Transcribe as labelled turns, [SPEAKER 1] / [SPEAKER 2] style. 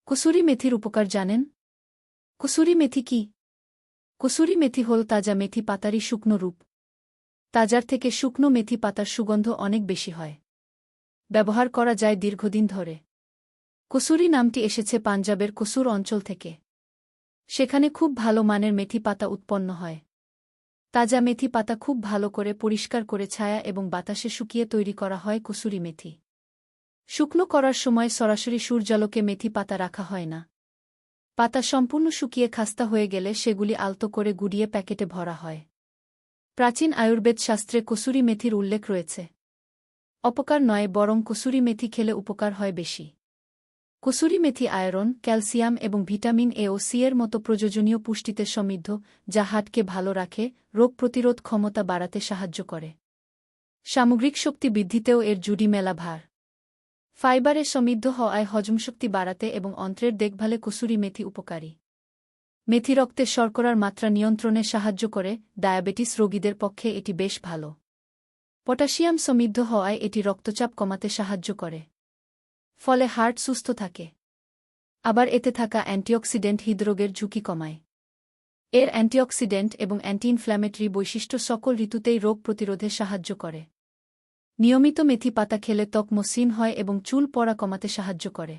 [SPEAKER 1] কসুরি মেথির উপকার জানেন? কসুরি মেথি কি? কসুরি মেথি হল তাজা মেথি পাতারই শুকনো রূপ। তাজার থেকে শুকনো মেথি পাতার সুগন্ধ অনেক বেশি হয়। ব্যবহার করা যায় দীর্ঘদিন ধরে। কসুরি নামটি এসেছে পাঞ্জাবের কসুর অঞ্চল থেকে। সেখানে খুব ভালো মানের মেথি পাতা উৎপন্ন হয়। তাজা মেথি পাতা খুব ভালো করে পরিষ্কার করে ছায়া এবং বাতাসে শুকিয়ে তৈরি করা হয় কসুরি মেথি। শুকনো করার সময় সরাসরি সূর্যালোকে মেথি পাতা রাখা হয় না। পাতা সম্পূর্ণ শুকিয়ে খাস্তা হয়ে গেলে সেগুলি আলতো করে গুঁড়িয়ে প্যাকেটে ভরা হয়। প্রাচীন আয়ুর্বেদ শাস্ত্রে কসুরি মেথির উল্লেখ রয়েছে। অপকার নয়, বরং কসুরি মেথি খেলে উপকার হয় বেশি। কসুরি মেথি আয়রন, ক্যালসিয়াম এবং ভিটামিন এ ও সি এর মতো প্রয়োজনীয় পুষ্টিতে সমৃদ্ধ, যা হার্টকে ভালো রাখে, রোগ প্রতিরোধ ক্ষমতা বাড়াতে সাহায্য করে। সামগ্রিক শক্তি বৃদ্ধিতেও এর জুড়ি মেলা ভার। ফাইবারে সমৃদ্ধ হওয়ায় হজমশক্তি বাড়াতে এবং অন্ত্রের দেখভালে কসুরি মেথি উপকারী। মেথি রক্তে শর্করার মাত্রা নিয়ন্ত্রণে সাহায্য করে, ডায়াবেটিস রোগীদের পক্ষে এটি বেশ ভালো। পটাশিয়াম সমৃদ্ধ হওয়ায় এটি রক্তচাপ কমাতে সাহায্য করে। ফলে হার্ট সুস্থ থাকে। আবার এতে থাকা অ্যান্টিঅক্সিডেন্ট হৃদরোগের ঝুঁকি কমায়। এর অ্যান্টিঅক্সিডেন্ট এবং অ্যান্টি ইনফ্ল্যামেটরি বৈশিষ্ট্য সকল ঋতুতেই রোগ প্রতিরোধে সাহায্য করে। নিয়মিত মেথি পাতা খেলে ত্বক মসৃণ হয় এবং চুল পড়া কমাতে সাহায্য করে।